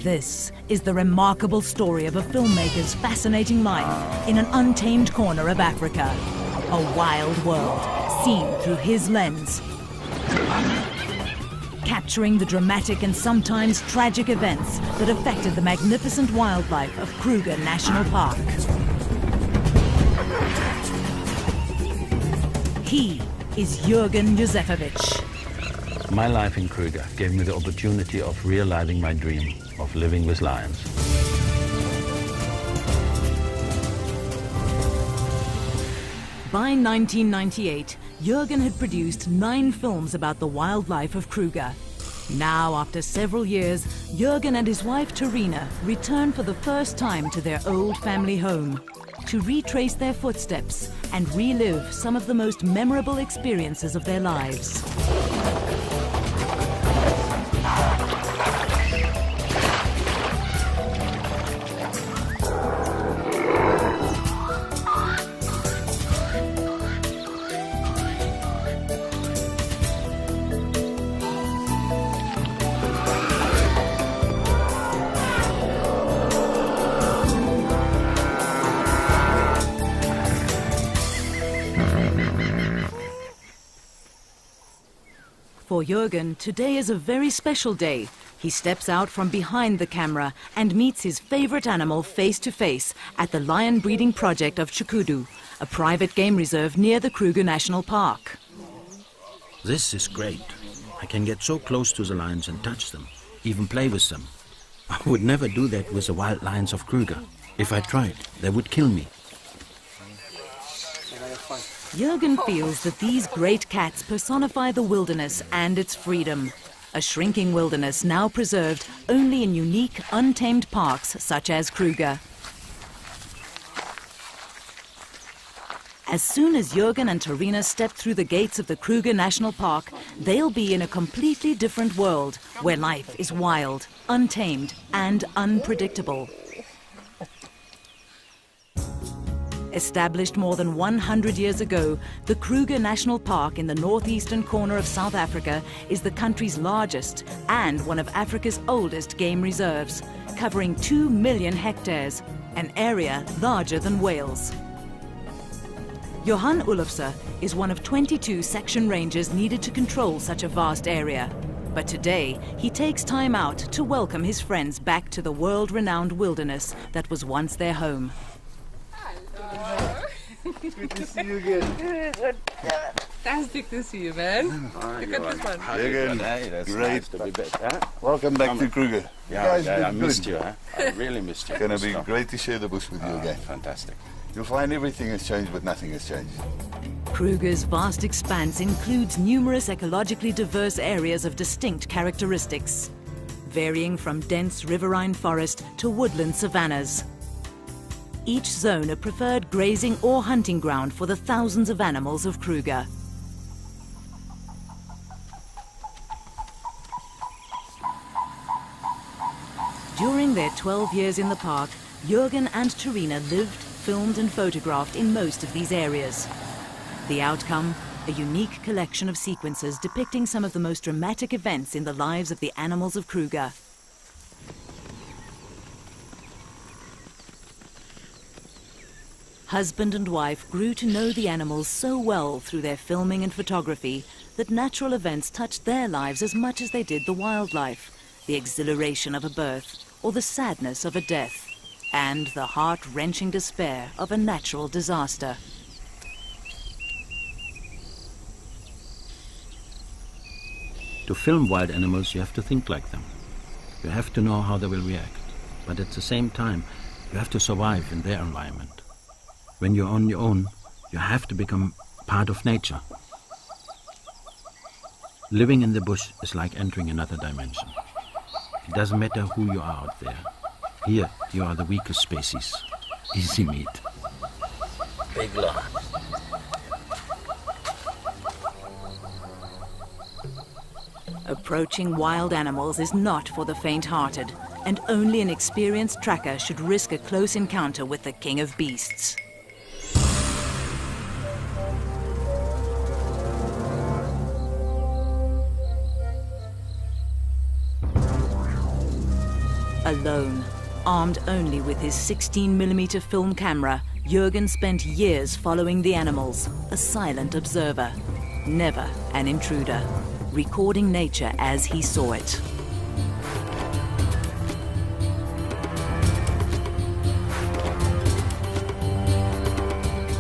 This is the remarkable story of a filmmaker's fascinating life in an untamed corner of Africa. A wild world, seen through his lens. Capturing the dramatic and sometimes tragic events that affected the magnificent wildlife of Kruger National Park. He is Jürgen Józefowicz. My life in Kruger gave me the opportunity of realizing my dream of living with lions. By 1998, Jürgen had produced 9 films about the wildlife of Kruger. Now, after several years, Jürgen and his wife Terina return for the first time to their old family home to retrace their footsteps and relive some of the most memorable experiences of their lives. For Jürgen, today is a very special day. He steps out from behind the camera and meets his favorite animal face to face at the lion breeding project of Tshukudu, a private game reserve near the Kruger National Park. This is great. I can get so close to the lions and touch them, even play with them. I would never do that with the wild lions of Kruger. If I tried, they would kill me. Jürgen feels that these great cats personify the wilderness and its freedom. A shrinking wilderness now preserved only in unique, untamed parks such as Kruger. As soon as Jürgen and Terina step through the gates of the Kruger National Park, they'll be in a completely different world where life is wild, untamed, and unpredictable. Established more than 100 years ago, the Kruger National Park in the northeastern corner of South Africa is the country's largest and one of Africa's oldest game reserves, covering 2 million hectares, an area larger than Wales. Johan Olofse is one of 22 section rangers needed to control such a vast area. But today, he takes time out to welcome his friends back to the world-renowned wilderness that was once their home. Good to see you again. Fantastic to see you, man. Look at this one. Again, That's great. nice to be back. Huh? Welcome back to Kruger. I missed you. Huh? I really missed you. It's going to be great to share the bush with you again. Fantastic. You'll find everything has changed, but nothing has changed. Kruger's vast expanse includes numerous ecologically diverse areas of distinct characteristics, varying from dense riverine forest to woodland savannas. Each zone a preferred grazing or hunting ground for the thousands of animals of Kruger. During their 12 years in the park, Jürgen and Terina lived, filmed and photographed in most of these areas. The outcome, a unique collection of sequences depicting some of the most dramatic events in the lives of the animals of Kruger. Husband and wife grew to know the animals so well through their filming and photography that natural events touched their lives as much as they did the wildlife, the exhilaration of a birth or the sadness of a death, and the heart-wrenching despair of a natural disaster. To film wild animals, you have to think like them. You have to know how they will react. But at the same time, you have to survive in their environment. When you're on your own, you have to become part of nature. Living in the bush is like entering another dimension. It doesn't matter who you are out there. Here, you are the weakest species. Easy meat. Big lion. Approaching wild animals is not for the faint-hearted, and only an experienced tracker should risk a close encounter with the king of beasts. A Alone, armed only with his 16mm film camera, Jürgen spent years following the animals, a silent observer, never an intruder, recording nature as he saw it.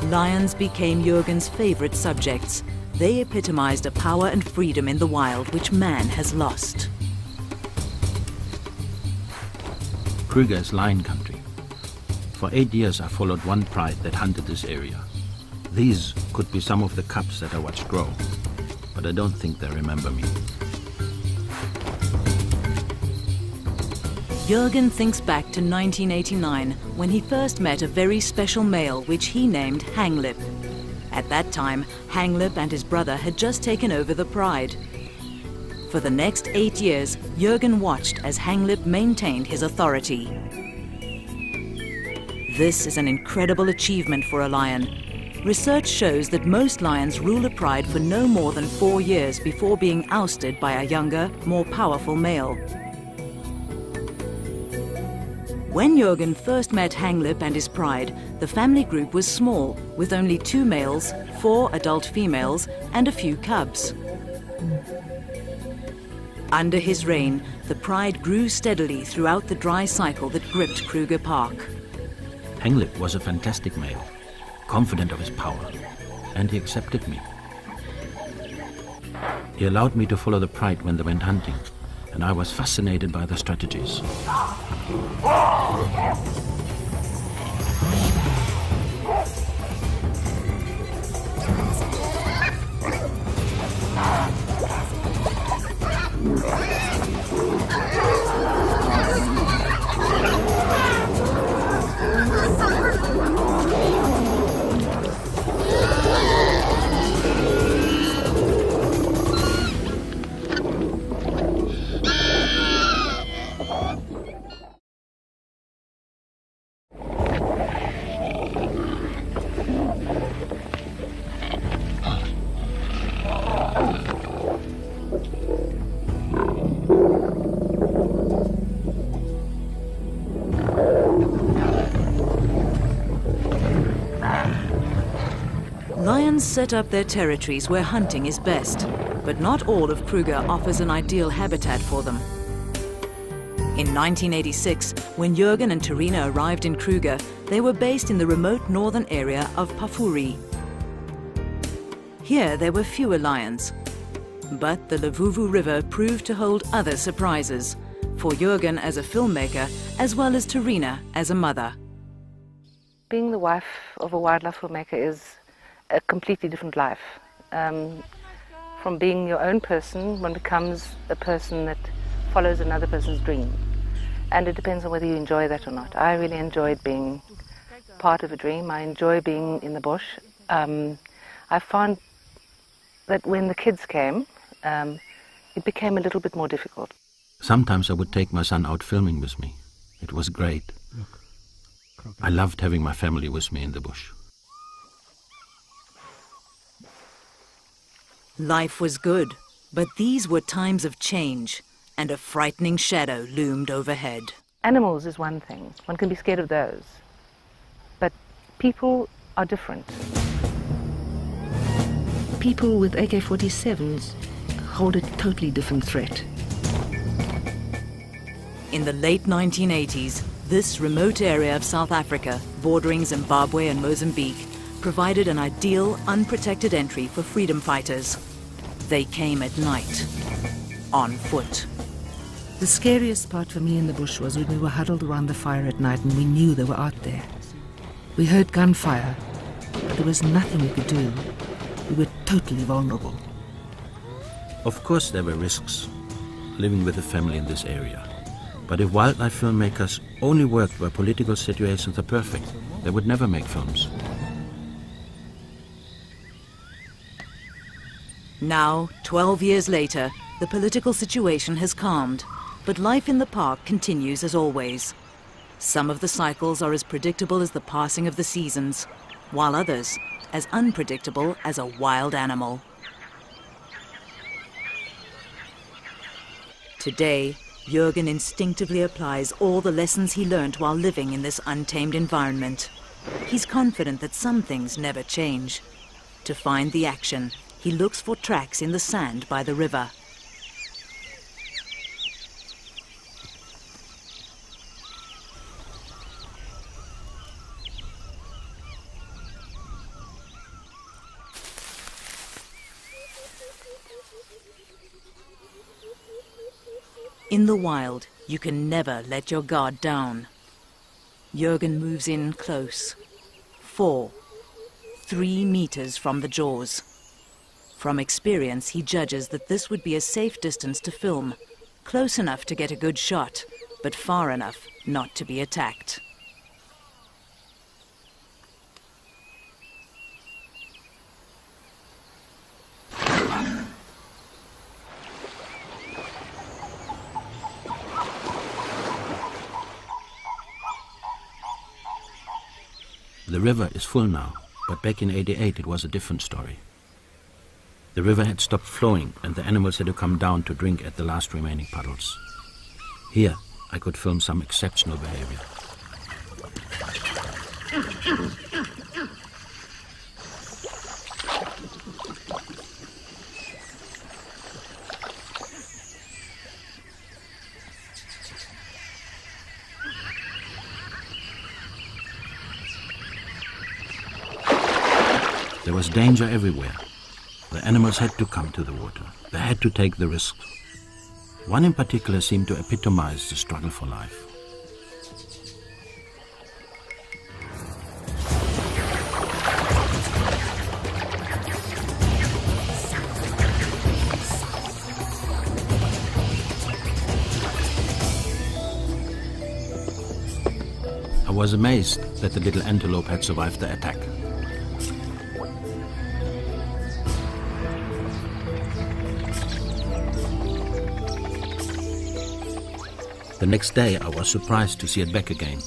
Lions became Jürgen's favorite subjects. They epitomized a power and freedom in the wild which man has lost. Kruger is lion country. For 8 years I followed one pride that hunted this area. These could be some of the cubs that I watched grow, but I don't think they remember me. Jürgen thinks back to 1989 when he first met a very special male which he named Hanglip. At that time, Hanglip and his brother had just taken over the pride. For the next 8 years, Jürgen watched as Hanglip maintained his authority. This is an incredible achievement for a lion. Research shows that most lions rule a pride for no more than 4 years before being ousted by a younger, more powerful male. When Jürgen first met Hanglip and his pride, the family group was small, with only 2 males, 4 adult females, and a few cubs. Under his reign, the pride grew steadily throughout the dry cycle that gripped Kruger Park. Hanglip was a fantastic male, confident of his power, and he accepted me. He allowed me to follow the pride when they went hunting, and I was fascinated by their strategies. Lions set up their territories where hunting is best, but not all of Kruger offers an ideal habitat for them. In 1986, when Jürgen and Terina arrived in Kruger, they were based in the remote northern area of Pafuri. Here there were fewer lions, but the Levuvu River proved to hold other surprises, for Jürgen as a filmmaker, as well as Terina as a mother. Being the wife of a wildlife filmmaker is a completely different life. From being your own person, one becomes a person that follows another person's dream. And it depends on whether you enjoy that or not. I really enjoyed being part of a dream. I enjoy being in the bush. I found that when the kids came, it became a little bit more difficult. Sometimes I would take my son out filming with me. It was great. I loved having my family with me in the bush. Life was good, but these were times of change, and a frightening shadow loomed overhead. Animals is one thing. One can be scared of those. But people are different. People with AK-47s hold a totally different threat. In the late 1980s, this remote area of South Africa, bordering Zimbabwe and Mozambique, provided an ideal, unprotected entry for freedom fighters. They came at night, on foot. The scariest part for me in the bush was when we were huddled around the fire at night and we knew they were out there. We heard gunfire, but there was nothing we could do. We were totally vulnerable. Of course there were risks, living with a family in this area. But if wildlife filmmakers only worked where political situations are perfect, they would never make films. Now, 12 years later, the political situation has calmed, but life in the park continues as always. Some of the cycles are as predictable as the passing of the seasons, while others as unpredictable as a wild animal. Today, Jürgen instinctively applies all the lessons he learned while living in this untamed environment. He's confident that some things never change. To find the action, he looks for tracks in the sand by the river. In the wild, you can never let your guard down. Jürgen moves in close. 3 meters from the jaws. From experience, he judges that this would be a safe distance to film, close enough to get a good shot, but far enough not to be attacked. The river is full now, but back in '88 it was a different story. The river had stopped flowing and the animals had to come down to drink at the last remaining puddles. Here I could film some exceptional behavior. There was danger everywhere. The animals had to come to the water. They had to take the risk. One in particular seemed to epitomize the struggle for life. I was amazed that the little antelope had survived the attack. The next day I was surprised to see it back again.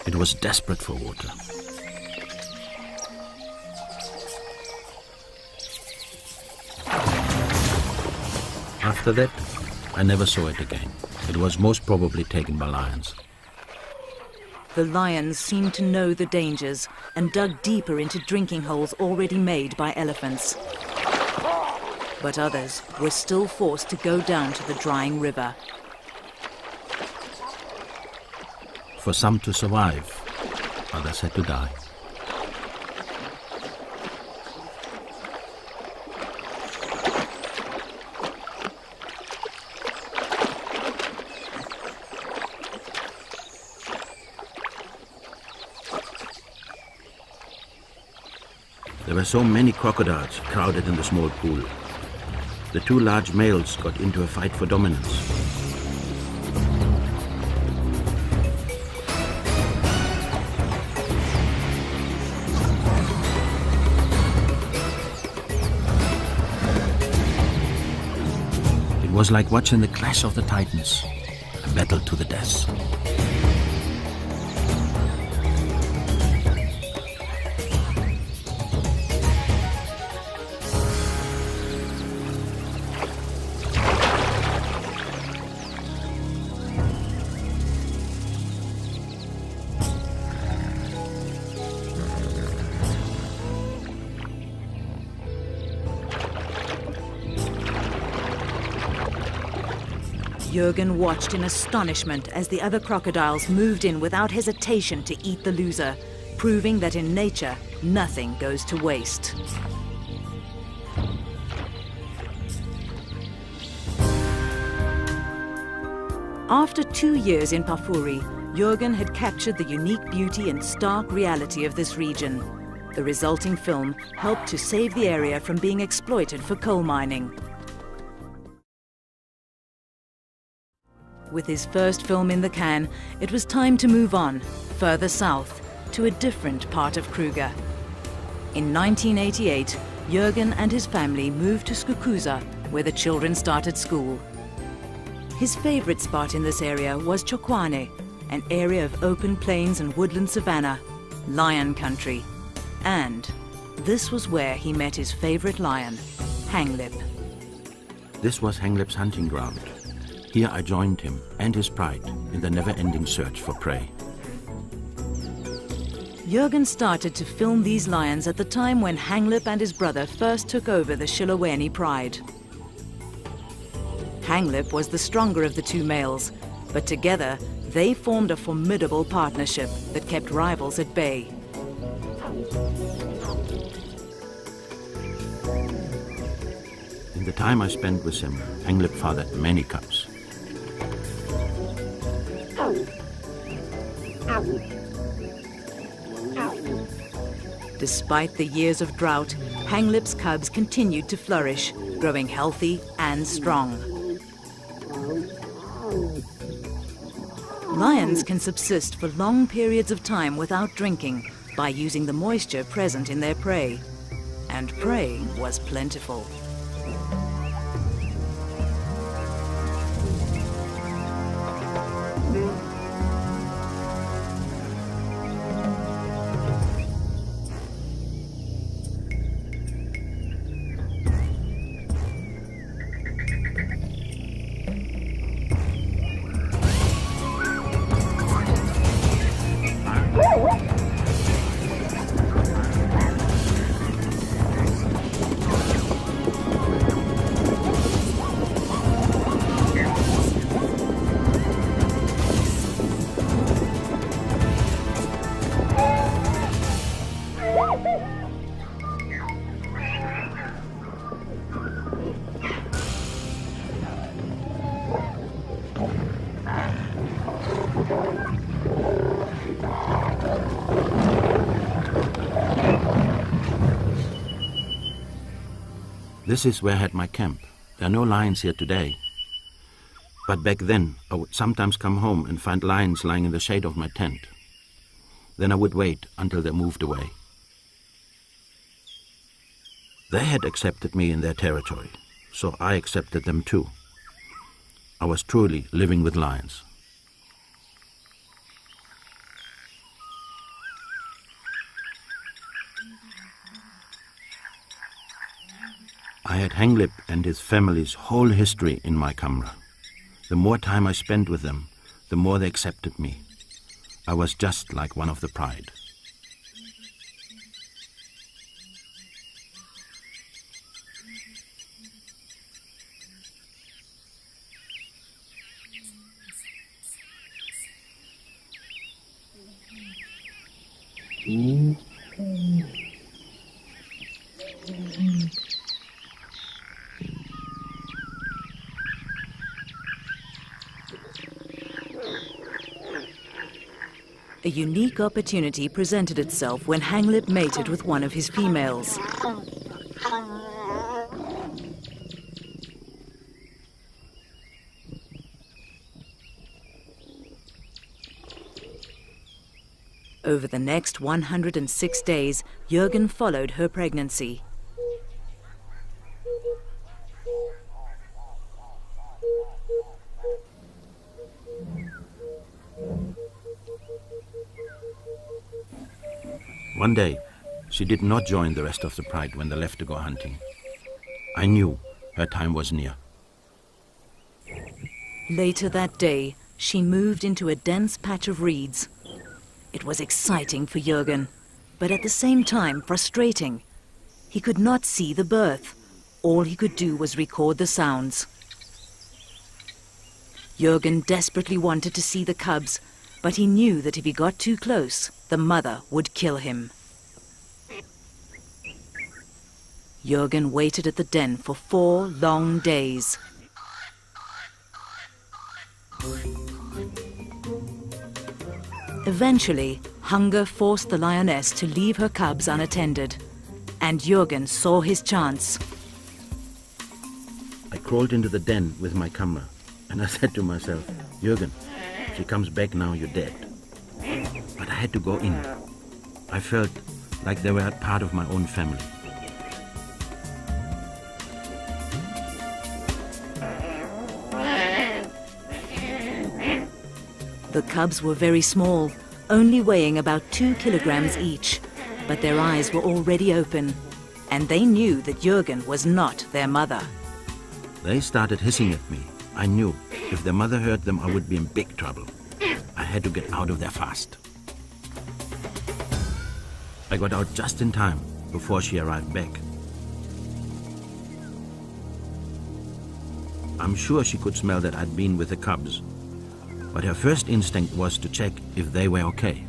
It was desperate for water. After that, I never saw it again. It was most probably taken by lions. The lions seemed to know the dangers and dug deeper into drinking holes already made by elephants. But others were still forced to go down to the drying river. For some to survive, others had to die. There were so many crocodiles crowded in the small pool. The 2 large males got into a fight for dominance. It was like watching the clash of the titans, a battle to the death. Jürgen watched in astonishment as the other crocodiles moved in without hesitation to eat the loser, proving that in nature, nothing goes to waste. After 2 years in Pafuri, Jürgen had captured the unique beauty and stark reality of this region. The resulting film helped to save the area from being exploited for coal mining. With his first film in the can, it was time to move on, further south, to a different part of Kruger. In 1988, Jürgen and his family moved to Skukuza, where the children started school. His favorite spot in this area was Chokwane, an area of open plains and woodland savanna, lion country. And this was where he met his favorite lion, Hanglip. This was Hanglip's hunting ground. Here I joined him and his pride in the never-ending search for prey. Jürgen started to film these lions at the time when Hanglip and his brother first took over the Shilaweni pride. Hanglip was the stronger of the two males, but together they formed a formidable partnership that kept rivals at bay. In the time I spent with him, Hanglip fathered many cubs. Despite the years of drought, Hanglip's cubs continued to flourish, growing healthy and strong. Lions can subsist for long periods of time without drinking by using the moisture present in their prey. And prey was plentiful. This is where I had my camp. There are no lions here today. But back then, I would sometimes come home and find lions lying in the shade of my tent. Then I would wait until they moved away. They had accepted me in their territory, so I accepted them too. I was truly living with lions. I had Hanglip and his family's whole history in my camera. The more time I spent with them, the more they accepted me. I was just like one of the pride. A unique opportunity presented itself when Hanglip mated with one of his females. Over the next 106 days, Jürgen followed her pregnancy. One day, she did not join the rest of the pride when they left to go hunting. I knew her time was near. Later that day, she moved into a dense patch of reeds. It was exciting for Jürgen, but at the same time frustrating. He could not see the birth. All he could do was record the sounds. Jürgen desperately wanted to see the cubs, but he knew that if he got too close, the mother would kill him. Jürgen waited at the den for 4 long days. Eventually, hunger forced the lioness to leave her cubs unattended, and Jürgen saw his chance. I crawled into the den with my camera, and I said to myself, Jürgen, if she comes back now, you're dead. But I had to go in. I felt like they were part of my own family. The cubs were very small, only weighing about 2 kilograms each, but their eyes were already open, and they knew that Jürgen was not their mother. They started hissing at me. I knew If their mother heard them, I would be in big trouble. I had to get out of there fast. I got out just in time before she arrived back. I'm sure she could smell that I'd been with the cubs, but her first instinct was to check if they were okay.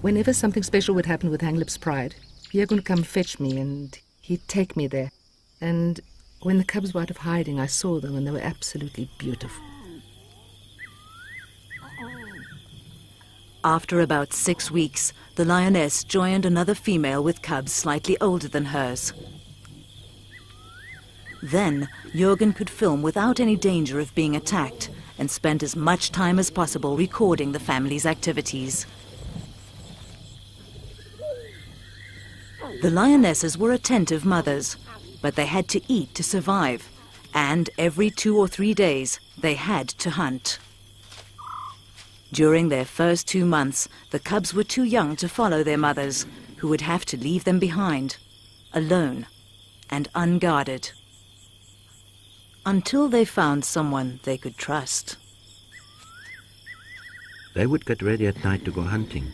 Whenever something special would happen with Hanglip's Pride, Jürgen would come fetch me and he'd take me there. And when the cubs were out of hiding, I saw them and they were absolutely beautiful. After about 6 weeks, the lioness joined another female with cubs slightly older than hers. Then, Jürgen could film without any danger of being attacked and spent as much time as possible recording the family's activities. The lionesses were attentive mothers, but they had to eat to survive, and every 2 or 3 days they had to hunt. During their first 2 months, the cubs were too young to follow their mothers, who would have to leave them behind, alone and unguarded, until they found someone they could trust. They would get ready at night to go hunting,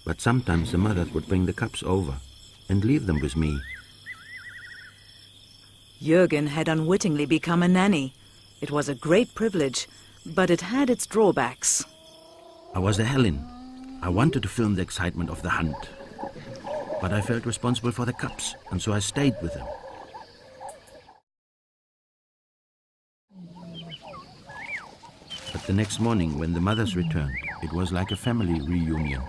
but sometimes the mothers would bring the cubs over and leave them with me. Jürgen had unwittingly become a nanny. It was a great privilege, but it had its drawbacks. I was a Helen. I wanted to film the excitement of the hunt, but I felt responsible for the cubs, and so I stayed with them. But the next morning, when the mothers returned, it was like a family reunion.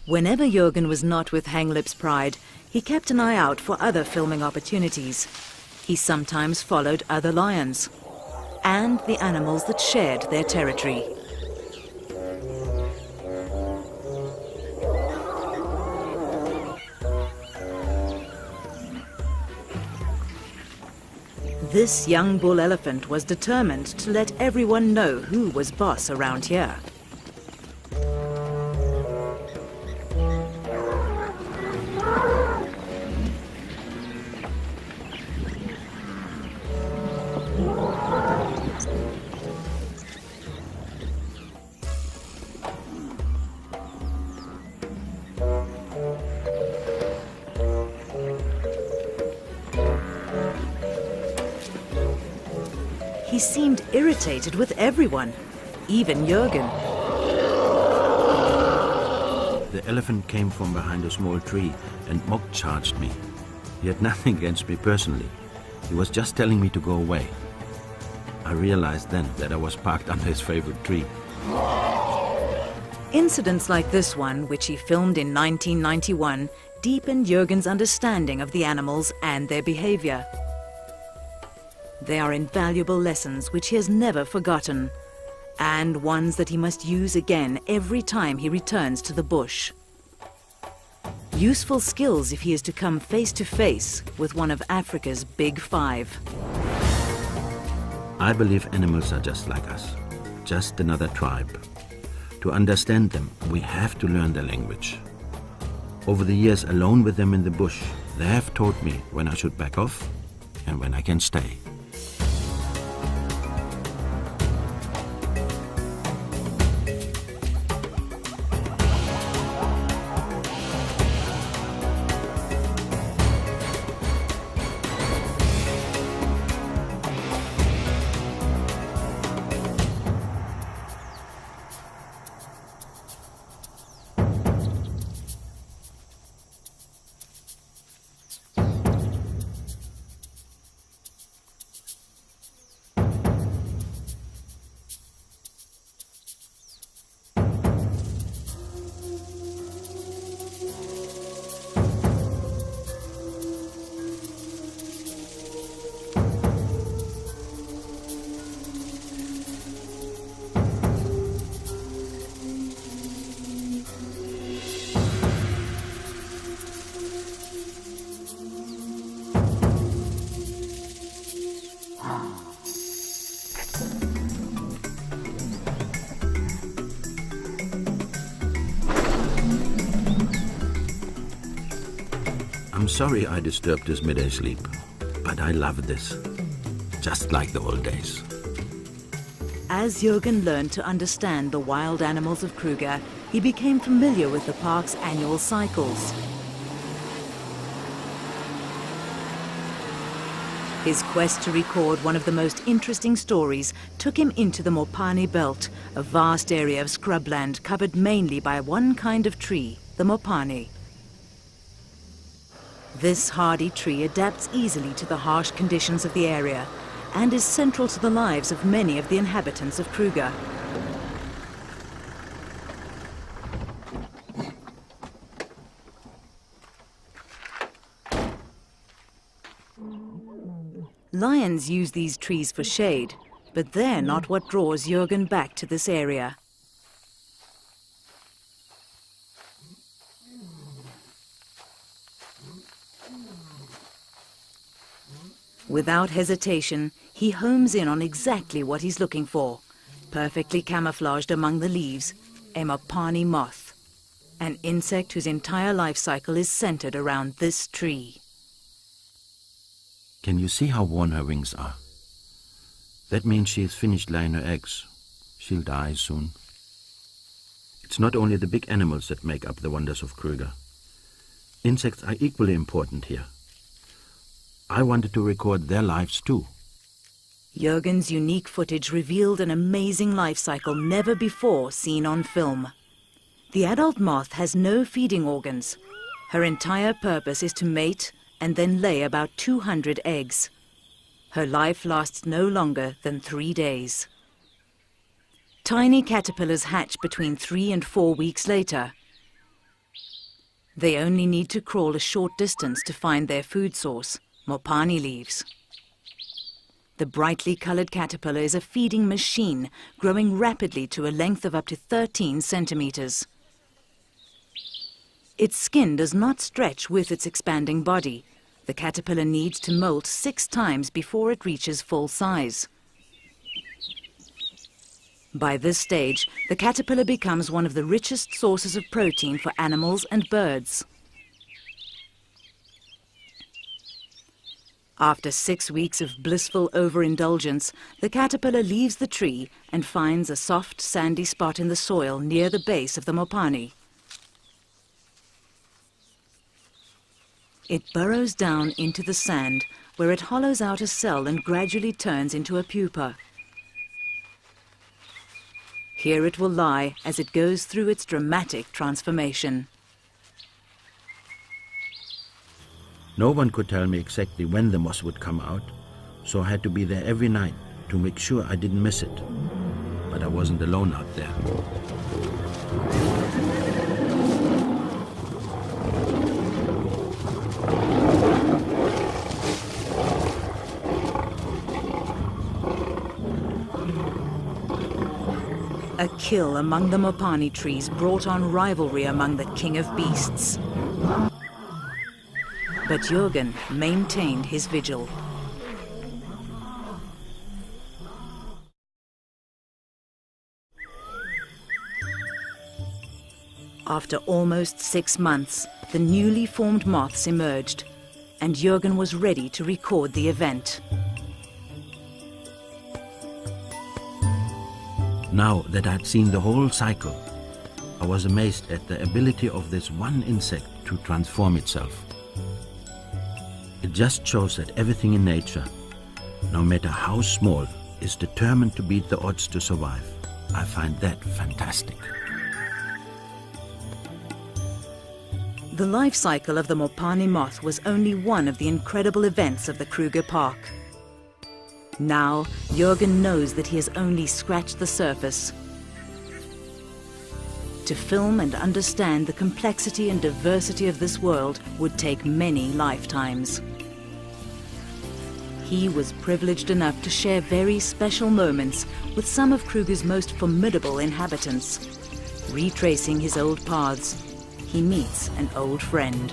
Whenever Jürgen was not with Hanglip's Pride, he kept an eye out for other filming opportunities. He sometimes followed other lions and the animals that shared their territory. This young bull elephant was determined to let everyone know who was boss around here. He seemed irritated with everyone, even Jürgen. The elephant came from behind a small tree and mock charged me. He had nothing against me personally. He was just telling me to go away. I realized then that I was parked under his favorite tree. Incidents like this one, which he filmed in 1991, deepened Jürgen's understanding of the animals and their behavior. They are invaluable lessons which he has never forgotten, and ones that he must use again every time he returns to the bush. Useful skills if he is to come face to face with one of Africa's big five. I believe animals are just like us, just another tribe. To understand them, we have to learn their language. Over the years alone with them in the bush, they have taught me when I should back off and when I can stay. I'm sorry I disturbed his midday sleep, but I love this, just like the old days. As Jürgen learned to understand the wild animals of Kruger, he became familiar with the park's annual cycles. His quest to record one of the most interesting stories took him into the Mopani Belt, a vast area of scrubland covered mainly by one kind of tree, the Mopani. This hardy tree adapts easily to the harsh conditions of the area and is central to the lives of many of the inhabitants of Kruger. Lions use these trees for shade, but they're not what draws Jürgen back to this area. Without hesitation, he homes in on exactly what he's looking for, perfectly camouflaged among the leaves, a Mopani moth, an insect whose entire life cycle is centered around this tree. Can you see how worn her wings are? That means she has finished laying her eggs. She'll die soon. It's not only the big animals that make up the wonders of Kruger. Insects are equally important here. I wanted to record their lives too. Jürgen's unique footage revealed an amazing life cycle never before seen on film. The adult moth has no feeding organs. Her entire purpose is to mate and then lay about 200 eggs. Her life lasts no longer than 3 days. Tiny caterpillars hatch between 3 and 4 weeks later. They only need to crawl a short distance to find their food source, Mopani leaves. The brightly colored caterpillar is a feeding machine, growing rapidly to a length of up to 13 centimeters. Its skin does not stretch with its expanding body. The caterpillar needs to molt 6 times before it reaches full size. By this stage, the caterpillar becomes one of the richest sources of protein for animals and birds. After 6 weeks of blissful overindulgence, the caterpillar leaves the tree and finds a soft, sandy spot in the soil near the base of the Mopani. It burrows down into the sand, where it hollows out a cell and gradually turns into a pupa. Here it will lie as it goes through its dramatic transformation. No one could tell me exactly when the moth would come out, so I had to be there every night to make sure I didn't miss it. But I wasn't alone out there. A kill among the Mopani trees brought on rivalry among the king of beasts. But Jürgen maintained his vigil. After almost 6 months, the newly formed moths emerged, and Jürgen was ready to record the event. Now that I'd seen the whole cycle, I was amazed at the ability of this one insect to transform itself. It just shows that everything in nature, no matter how small, is determined to beat the odds to survive. I find that fantastic. The life cycle of the Mopani moth was only one of the incredible events of the Kruger Park. Now, Jürgen knows that he has only scratched the surface. To film and understand the complexity and diversity of this world would take many lifetimes. He was privileged enough to share very special moments with some of Kruger's most formidable inhabitants. Retracing his old paths, he meets an old friend.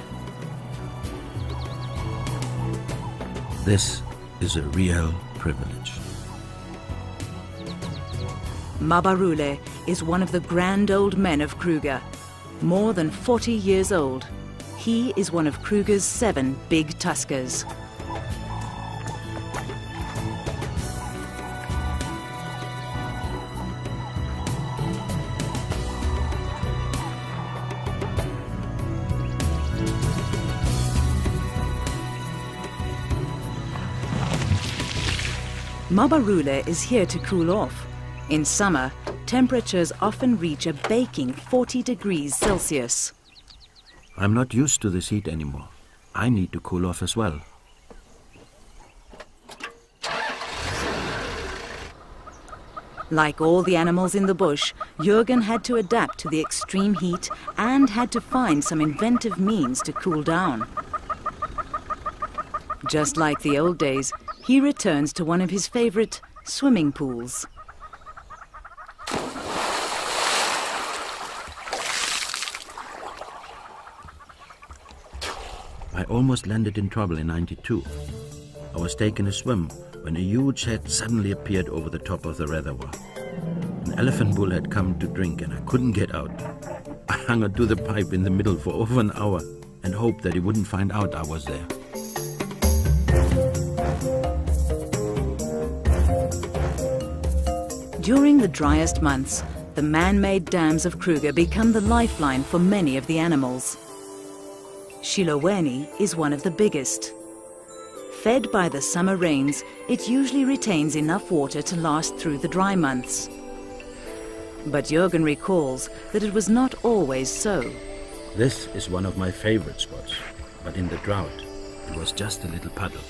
This is a real privilege. Mabarule is one of the grand old men of Kruger. More than 40 years old, He is one of Kruger's 7 big tuskers. Mabarule is here to cool off. In summer, temperatures often reach a baking 40 degrees Celsius. I'm not used to this heat anymore. I need to cool off as well. Like all the animals in the bush, Jürgen had to adapt to the extreme heat and had to find some inventive means to cool down. Just like the old days, he returns to one of his favorite swimming pools. I almost landed in trouble in '92. I was taking a swim when a huge head suddenly appeared over the top of the reservoir. An elephant bull had come to drink and I couldn't get out. I hung onto the pipe in the middle for over an hour and hoped that he wouldn't find out I was there. During the driest months, the man-made dams of Kruger become the lifeline for many of the animals. Shiloweni is one of the biggest. Fed by the summer rains, it usually retains enough water to last through the dry months. But Jürgen recalls that it was not always so. This is one of my favorite spots, but in the drought, it was just a little puddle.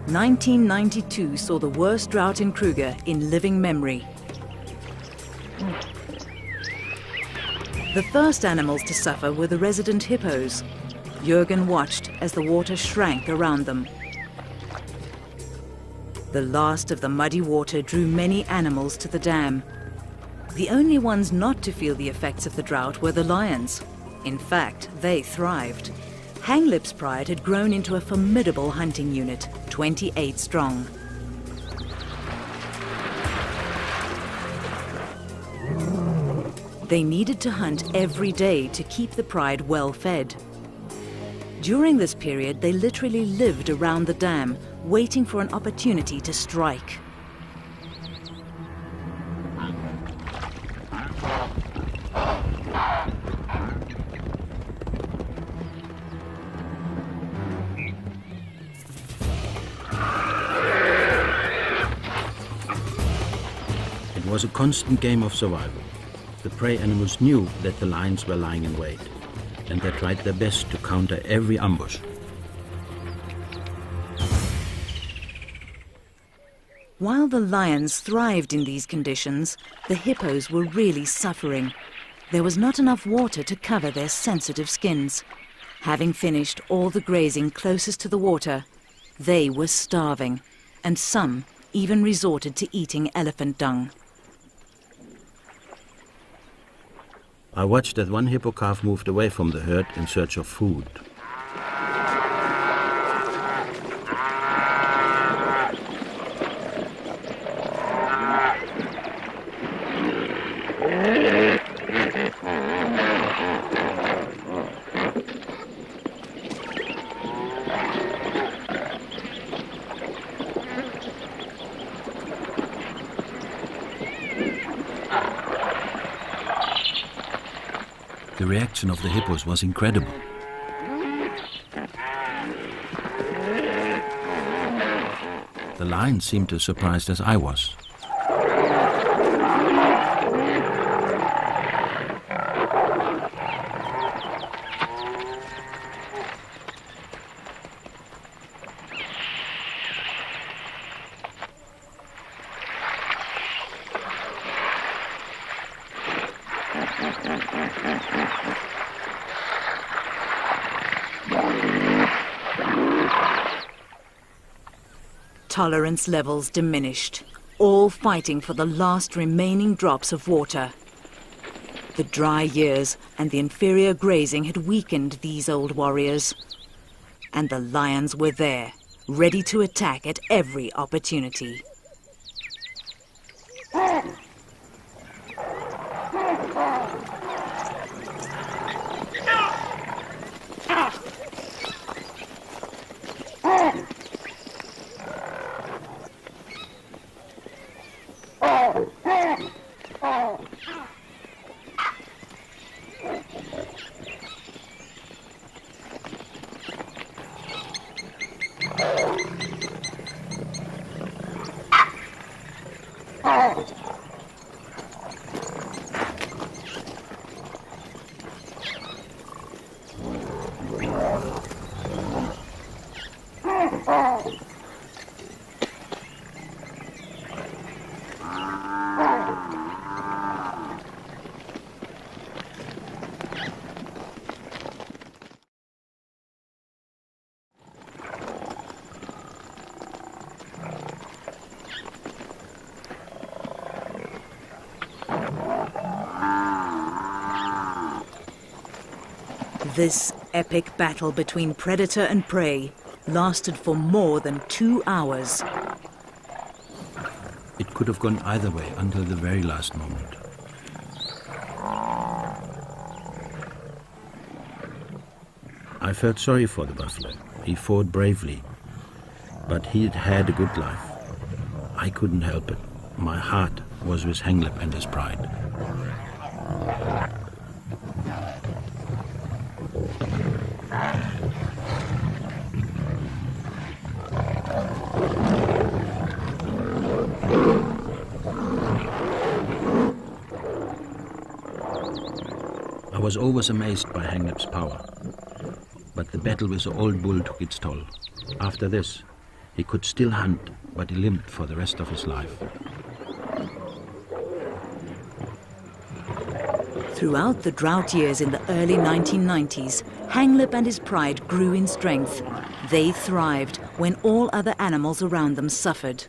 1992 saw the worst drought in Kruger in living memory. The first animals to suffer were the resident hippos. Jürgen watched as the water shrank around them. The last of the muddy water drew many animals to the dam. The only ones not to feel the effects of the drought were the lions. In fact, they thrived. Hanglip's pride had grown into a formidable hunting unit, 28 strong. They needed to hunt every day to keep the pride well fed. During this period, they literally lived around the dam, waiting for an opportunity to strike. It was a constant game of survival. The prey animals knew that the lions were lying in wait, and they tried their best to counter every ambush. While the lions thrived in these conditions, the hippos were really suffering. There was not enough water to cover their sensitive skins. Having finished all the grazing closest to the water, they were starving, and some even resorted to eating elephant dung. I watched as one hippo calf moved away from the herd in search of food. The reaction of the hippos was incredible. The lions seemed as surprised as I was. Tolerance levels diminished, all fighting for the last remaining drops of water. The dry years and the inferior grazing had weakened these old warriors. And the lions were there, ready to attack at every opportunity. This epic battle between predator and prey lasted for more than 2 hours. It could have gone either way until the very last moment. I felt sorry for the buffalo. He fought bravely, but he had had a good life. I couldn't help it. My heart was with Hanglip and his pride. I was always amazed by Hanglip's power, but the battle with the old bull took its toll. After this, he could still hunt, but he limped for the rest of his life. Throughout the drought years in the early 1990s, Hanglip and his pride grew in strength. They thrived when all other animals around them suffered.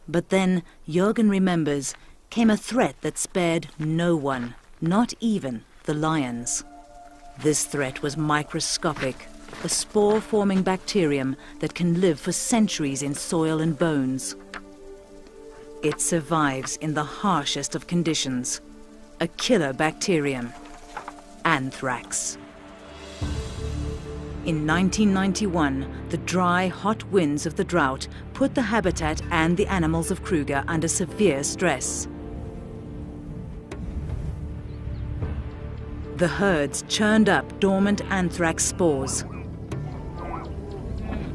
But then, Jürgen remembers, came a threat that spared no one, not even the lions. This threat was microscopic, a spore-forming bacterium that can live for centuries in soil and bones. It survives in the harshest of conditions, a killer bacterium, anthrax. In 1991, the dry, hot winds of the drought put the habitat and the animals of Kruger under severe stress. The herds churned up dormant anthrax spores.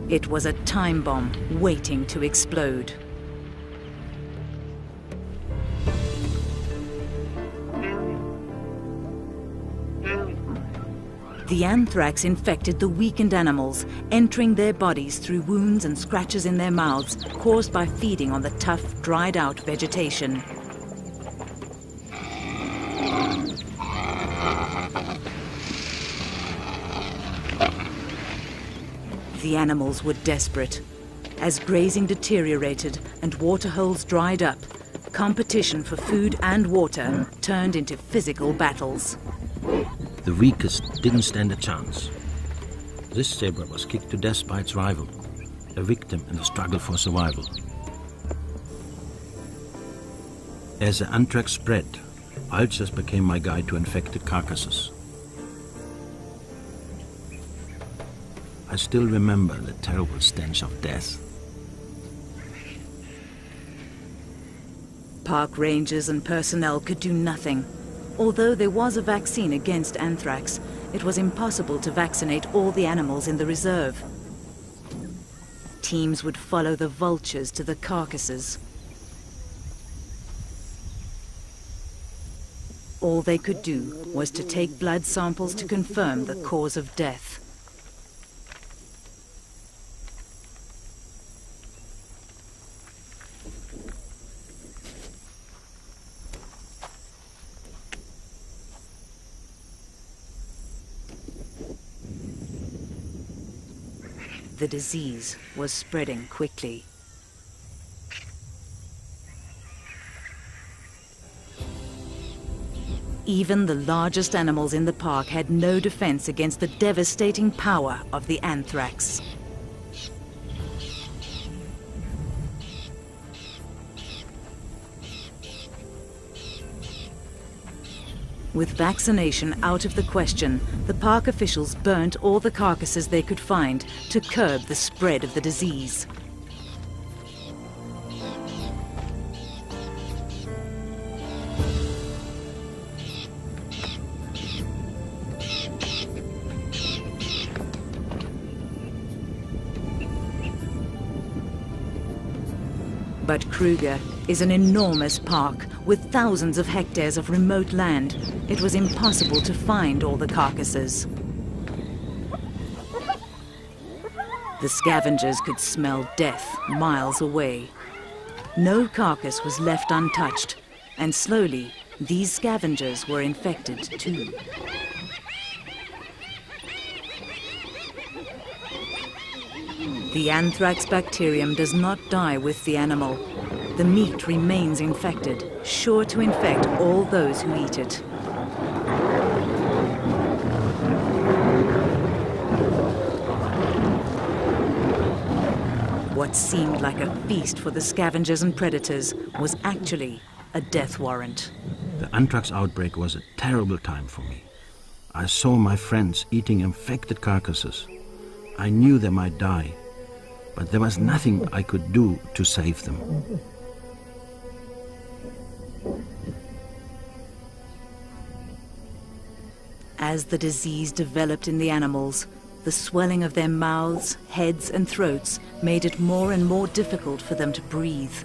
It was a time bomb waiting to explode. The anthrax infected the weakened animals, entering their bodies through wounds and scratches in their mouths caused by feeding on the tough, dried-out vegetation. The animals were desperate. As grazing deteriorated and waterholes dried up, competition for food and water turned into physical battles. The weakest didn't stand a chance. This zebra was kicked to death by its rival, a victim in the struggle for survival. As the anthrax spread, ulcers became my guide to infected carcasses. I still remember the terrible stench of death. Park rangers and personnel could do nothing. Although there was a vaccine against anthrax, it was impossible to vaccinate all the animals in the reserve. Teams would follow the vultures to the carcasses. All they could do was to take blood samples to confirm the cause of death. The disease was spreading quickly. Even the largest animals in the park had no defense against the devastating power of the anthrax. With vaccination out of the question, the park officials burnt all the carcasses they could find to curb the spread of the disease. But Kruger is an enormous park with thousands of hectares of remote land. It was impossible to find all the carcasses. The scavengers could smell death miles away. No carcass was left untouched, and slowly these scavengers were infected too. The anthrax bacterium does not die with the animal. The meat remains infected, sure to infect all those who eat it. What seemed like a feast for the scavengers and predators was actually a death warrant. The anthrax outbreak was a terrible time for me. I saw my friends eating infected carcasses. I knew they might die, but there was nothing I could do to save them. As the disease developed in the animals, the swelling of their mouths, heads and throats made it more and more difficult for them to breathe.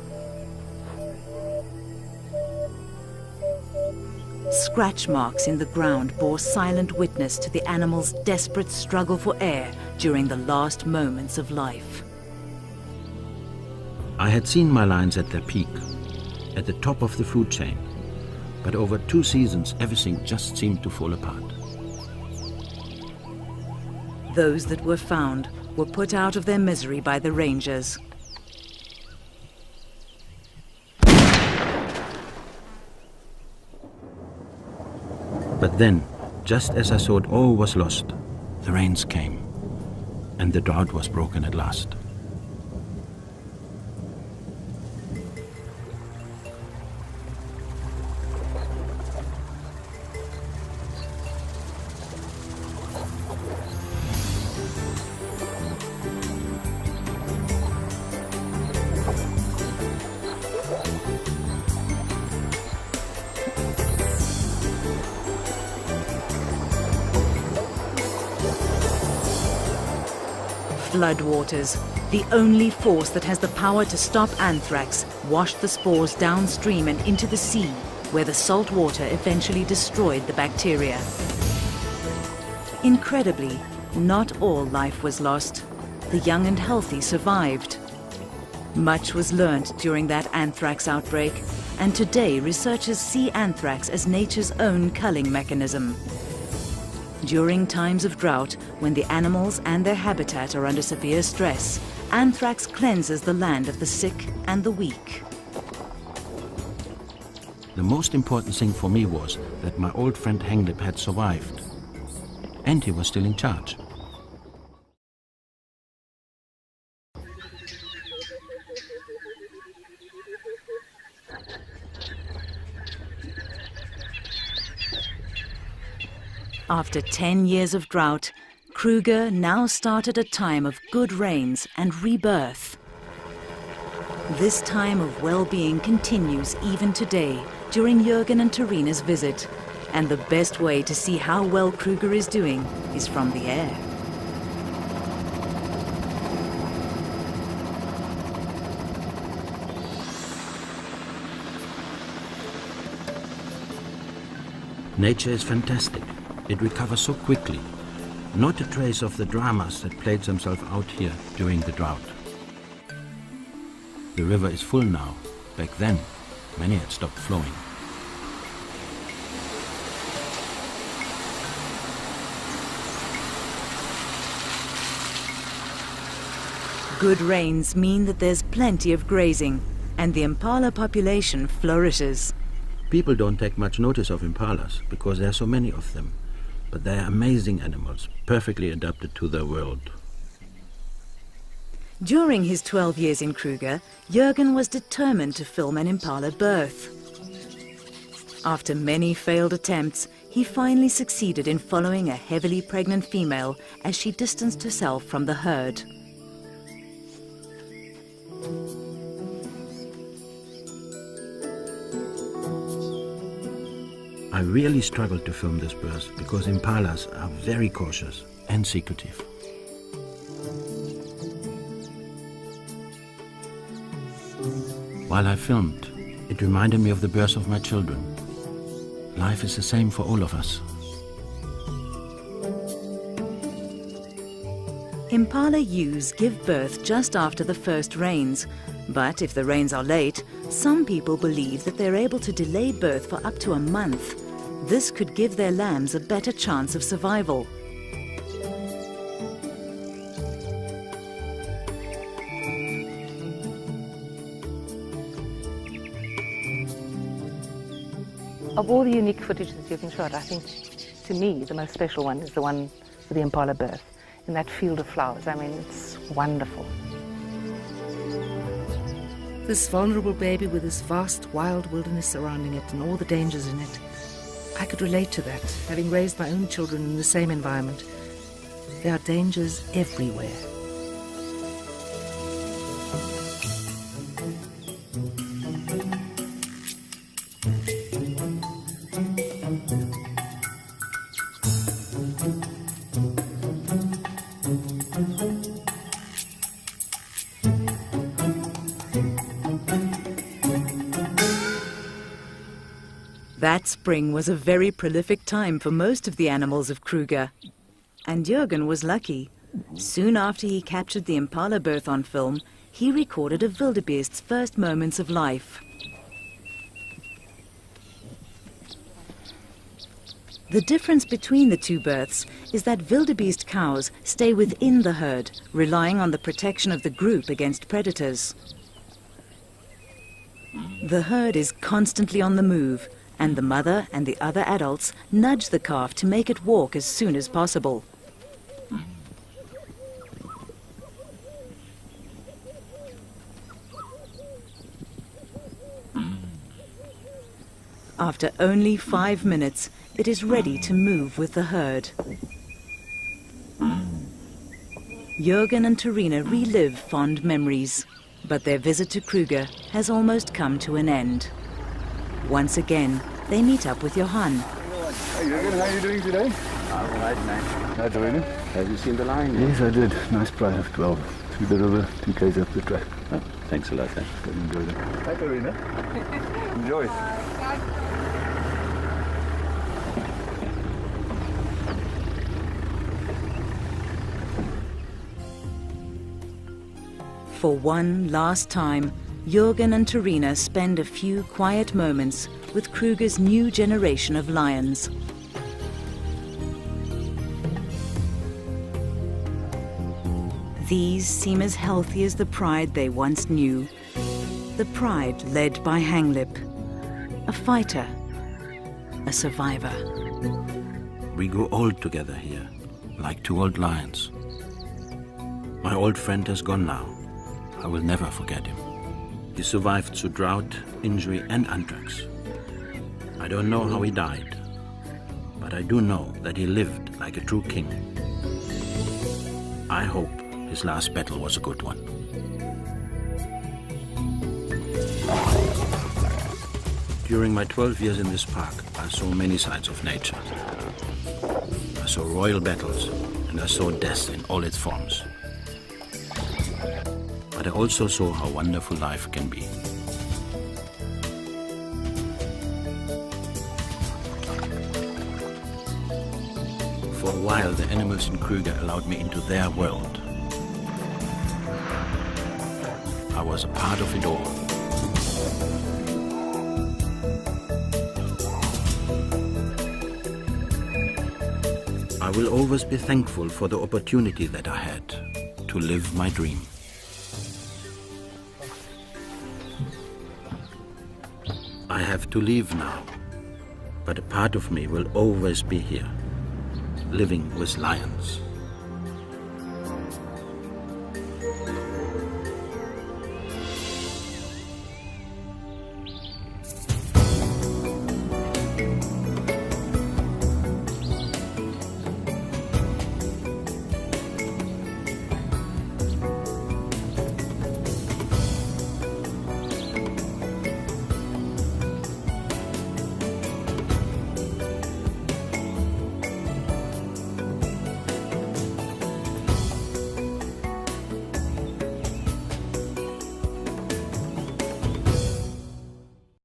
Scratch marks in the ground bore silent witness to the animals' desperate struggle for air during the last moments of life. I had seen my lions at their peak, at the top of the food chain, but over 2 seasons everything just seemed to fall apart. Those that were found were put out of their misery by the rangers. But then, just as I thought all was lost, the rains came, and the drought was broken at last. Floodwaters, the only force that has the power to stop anthrax, washed the spores downstream and into the sea, where the salt water eventually destroyed the bacteria. Incredibly, not all life was lost. The young and healthy survived. Much was learned during that anthrax outbreak, and today researchers see anthrax as nature's own culling mechanism. During times of drought, when the animals and their habitat are under severe stress, anthrax cleanses the land of the sick and the weak. The most important thing for me was that my old friend Henglip had survived, and he was still in charge. After 10 years of drought, Kruger now started a time of good rains and rebirth. This time of well-being continues even today during Jürgen and Tarina's visit, and the best way to see how well Kruger is doing is from the air. Nature is fantastic. It recovers so quickly. Not a trace of the dramas that played themselves out here during the drought. The river is full now. Back then, many had stopped flowing. Good rains mean that there's plenty of grazing, and the impala population flourishes. People don't take much notice of impalas because there are so many of them. But they are amazing animals, perfectly adapted to their world. During his 12 years in Kruger, Jürgen was determined to film an impala birth. After many failed attempts, he finally succeeded in following a heavily pregnant female as she distanced herself from the herd. I really struggled to film this birth because impalas are very cautious and secretive. While I filmed, it reminded me of the birth of my children. Life is the same for all of us. Impala ewes give birth just after the first rains, but if the rains are late, some people believe that they're able to delay birth for up to a month. This could give their lambs a better chance of survival. Of all the unique footage that you've shot, I think, to me, the most special one is the one with the impala birth in that field of flowers. I mean, it's wonderful. This vulnerable baby with this vast wild wilderness surrounding it and all the dangers in it. I could relate to that, having raised my own children in the same environment. There are dangers everywhere. That spring was a very prolific time for most of the animals of Kruger. And Jürgen was lucky. Soon after he captured the impala birth on film, he recorded a wildebeest's first moments of life. The difference between the two births is that wildebeest cows stay within the herd, relying on the protection of the group against predators. The herd is constantly on the move, and the mother and the other adults nudge the calf to make it walk as soon as possible. After only 5 minutes, it is ready to move with the herd. Jürgen and Torina relive fond memories, but their visit to Kruger has almost come to an end. Once again, they meet up with Johan. Hey Jürgen, how are you doing today? All right, man. Hi Torina. Have you seen the lion? Yes, I did. Nice pride of 12. Through the river, 2 k's up the track. Oh, thanks a lot, eh? Good, enjoy it. Hi Torina. Enjoy. For one last time, Jürgen and Torina spend a few quiet moments with Kruger's new generation of lions. These seem as healthy as the pride they once knew. The pride led by Hanglip, a fighter, a survivor. We grew old together here, like 2 old lions. My old friend has gone now. I will never forget him. He survived through drought, injury, and anthrax. I don't know how he died, but I do know that he lived like a true king. I hope his last battle was a good one. During my 12 years in this park, I saw many sides of nature. I saw royal battles, and I saw death in all its forms. But I also saw how wonderful life can be. For a while, the animals in Kruger allowed me into their world. I was a part of it all. I will always be thankful for the opportunity that I had to live my dream. I have to leave now, but a part of me will always be here, living with lions.